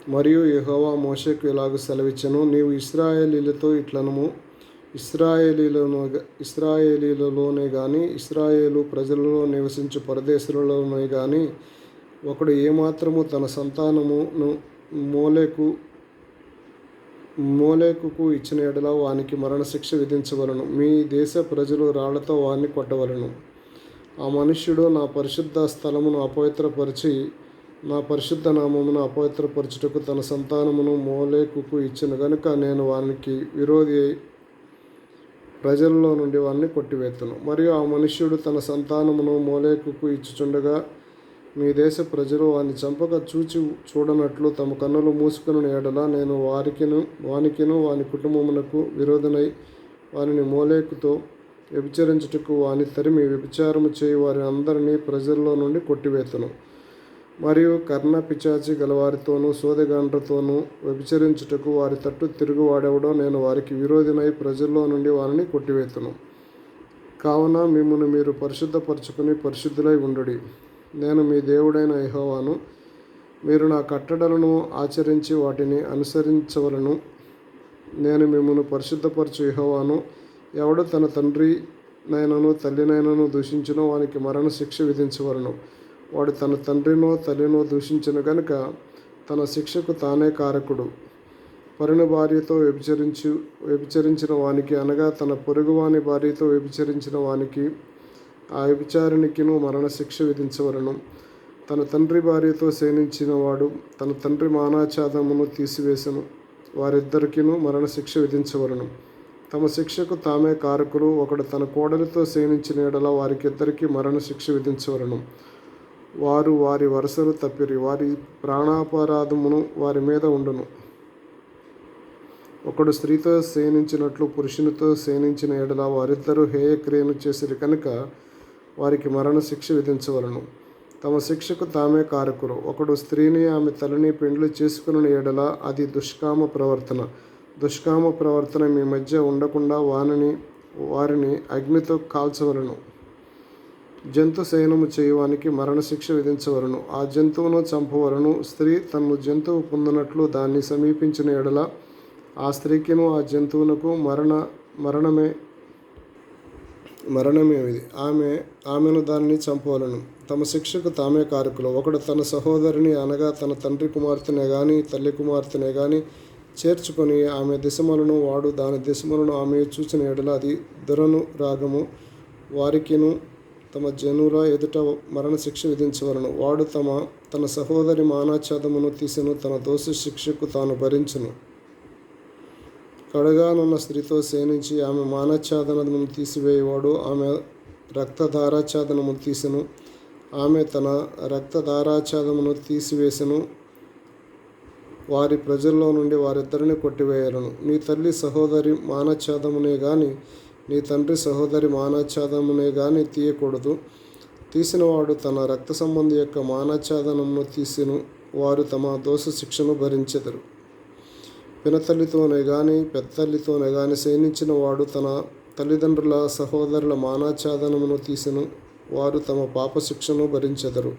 మరియు యెహోవా మోషేకు ఇలాగు సెలవిచ్చెను, నీవు ఇశ్రాయేలీయులతో ఇట్లనుము, ఇశ్రాయేలీయులలోనే గాని ఇశ్రాయేలు ప్రజలలో నివసించు పరదేశులలోనే గాని ఒకడు ఏమాత్రము తన సంతానమును మోలేకుకు ఇచ్చిన ఎడల వానికి మరణశిక్ష విధించవలను. మీ దేశ ప్రజలు రాళ్లతో వారిని కొట్టవలను. ఆ మనుష్యుడు నా పరిశుద్ధ స్థలమును అపవిత్రపరిచి నా పరిశుద్ధ నామమును అపవిత్రపరచుటకు తన సంతానమును మోలేకుకు ఇచ్చిన గనుక నేను వానికి విరోధి అయి ప్రజలలో నుండి వారిని కొట్టివేతును. మరియు ఆ మనుష్యుడు తన సంతానమును మోలేకుకు ఇచ్చుచుండగా మీ దేశ ప్రజలు వారిని చంపక చూడనట్లు తమ కన్నులు మూసుకుని ఎడల నేను వానికిను వాని కుటుంబమునకు విరోధనై వారిని మోలేకుతో వ్యభిచరించుటకు వాని తరిమి వ్యభిచారము చేయి వారి అందరినీ ప్రజల్లో నుండి కొట్టివేతును. మరియు కర్ణ పిచాచి గలవారితోనూ సోదెగాండ్రతోనూ వ్యభిచరించుటకు వారి తట్టు తిరుగువాడెవడో నేను వారికి విరోధినై ప్రజల్లో నుండి వారిని కొట్టివేతును. కావున మిమ్మును మీరు పరిశుద్ధపరచుకుని పరిశుద్ధులై ఉండుడి. నేను మీ దేవుడైన యెహోవాను. మీరు నా కట్టడలను ఆచరించి వాటిని అనుసరించవలను. నేను మిమ్మును పరిశుద్ధపరచు యెహోవాను. ఎవడు తన తండ్రినైనను తల్లినైనను దూషించునో వానికి మరణశిక్ష విధించవలను. వాడు తన తండ్రినో తల్లినో దూషించిన గనుక తన శిక్షకు తానే కారకుడు. పరుని భార్యతో వ్యభిచరించిన వానికి అనగా తన పొరుగువాని భార్యతో వ్యభిచరించిన వానికి ఆ వ్యభిచారిణికిను మరణశిక్ష విధించవలను. తన తండ్రి భార్యతో శయనించిన వాడు తన తండ్రి మానాఛాదమును తీసివేసెను. వారిద్దరికిను మరణశిక్ష విధించవలను. తమ శిక్షకు తామే కారకులు. ఒకడు తన కోడలితో శయనించిన ఎడల వారికిద్దరికీ మరణశిక్ష విధించవలను. వారు వారి వరసలు తప్పిరి. వారి ప్రాణాపరాధమును వారి మీద ఉండును. ఒకడు స్త్రీతో శయనించినట్లు పురుషునితో శయనించిన ఎడల వారిద్దరూ హేయక్రియను చేసిరి కనుక వారికి మరణశిక్ష విధించవలను. తమ శిక్షకు తామే కారకులు. ఒకడు స్త్రీని ఆమె తల్లిని పెండ్లి చేసుకుని ఎడల అది దుష్కామ ప్రవర్తన. దుష్కామ ప్రవర్తన మీ మధ్య ఉండకుండా వారిని అగ్నితో కాల్చవలను. జంతు శయనము చేయువానికి మరణశిక్ష విధించవలను. ఆ జంతువును చంపవలను. స్త్రీ తన్ను జంతువు పొందినట్లు దాన్ని సమీపించిన ఎడల ఆ స్త్రీకిను ఆ జంతువునకు మరణమేది. ఆమెను దాన్ని చంపవలను. తమ శిక్షకు తామే కారకులు. ఒకడు తన సహోదరిని అనగా తన తండ్రి కుమార్తెనే గాని తల్లి కుమార్తెనే గాని చేర్చుకొని ఆమె దిశమలను వాడు దాని దిశమలను ఆమె చూచిన ఎడల అది దురనురాగము. వారికిను తమ జనుల ఎదుట మరణశిక్ష విధించవలను. వాడు తన సహోదరి మానాఛాదమును తీసెను. తన దోష శిక్షకు తాను భరించును. కడగానున్న స్త్రీతో శయనించి ఆమె మానఛాదనమును తీసివేయవాడు ఆమె రక్తధారాఛాదనమును తీసెను. ఆమె తన రక్తధారాఛాదమును తీసివేసెను. వారి ప్రజల్లో నుండి వారిద్దరిని కొట్టివేయలను. నీ తల్లి సహోదరి మానఛాదమునే గాని నీ తండ్రి సహోదరి మానఛాదమునే గాని తీయకూడదు. తీసినవాడు తన రక్త సంబంధి యొక్క మానఛాదనమును తీసెను. వారు తమ దోష శిక్షను భరించెదరు. పినతల్లితోనే గాని పెద్దతల్లితోనే గాని శయనించిన వాడు తన తల్లిదండ్రుల సహోదరుల మానాఛాదనమును తీసెను. వారు తమ పాపశిక్షను భరించెదరు.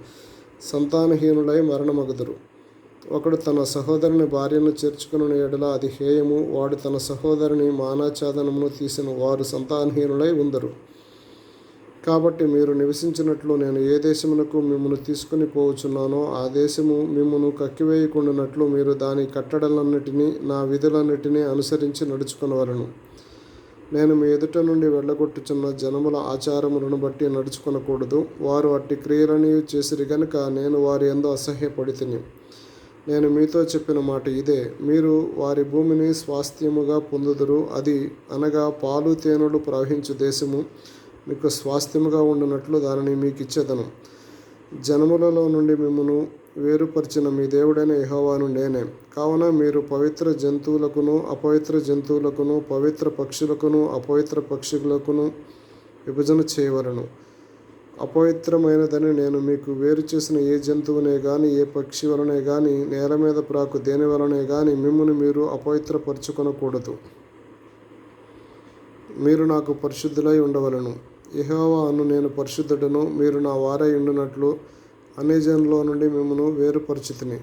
సంతానహీనులై మరణమగుదురు. ఒకడు తన సహోదరుని భార్యను చేర్చుకుని ఎడల అది హేయము. వాడు తన సహోదరుని మానాఛాదనమును తీసెను. వారు సంతానహీనులై ఉందరు. కాబట్టి మీరు నివసించినట్లు నేను ఏ దేశమునకు మిమ్మును తీసుకుని పోవచున్నానో ఆ దేశము మిమ్మును కక్కివేయకుండానట్లు మీరు దాని కట్టడలన్నిటినీ నా విధులన్నిటినీ అనుసరించి నడుచుకొనవలెను. నేను మీ ఎదుట నుండి వెళ్ళగొట్టుచున్న జనముల ఆచారములను బట్టి నడుచుకొనకూడదు. వారు అట్టి క్రియలని చేసిరి గనుక నేను వారి యందు అసహ్యపడితిని. నేను మీతో చెప్పిన మాట ఇదే. మీరు వారి భూమిని స్వాస్థ్యముగా పొందుదురు. అది అనగా పాలు తేనెలు ప్రవహించు దేశము మీకు స్వాస్థ్యముగా ఉండునట్లు దానిని మీకు ఇచ్చేదను. జనములలో నుండి మిమ్మును వేరుపరిచిన మీ దేవుడైన యెహోవాను నేనే. కావున మీరు పవిత్ర జంతువులకును అపవిత్ర జంతువులకును పవిత్ర పక్షులకును అపవిత్ర పక్షులకును విభజన చేయవలెను. అపవిత్రమైనదని నేను మీకు వేరు చేసిన ఏ జంతువునే గాని ఏ పక్షి వలనే గాని నేల మీద ప్రాకు దేని వలనే గాని మిమ్మును మీరు అపవిత్రపరచుకొనకూడదు. మీరు నాకు పరిశుద్ధులై ఉండవలెను. యెహోవా అను నేను పరిశుద్ధుడను. మీరు నా వారై ఉండునట్లు అన్యజనుల నుండి మిమ్మును వేరుపరచితిని.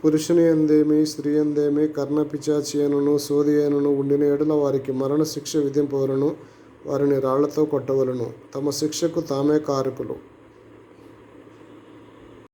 పురుషుని యందేమి స్త్రీ యందేమి కర్ణపిశాచి అయినను సోది అయినను ఉండిన ఎడల వారికి మరణశిక్ష విధింపవలను. వారిని రాళ్లతో కొట్టవలను. తమ శిక్షకు తామే కారకులు.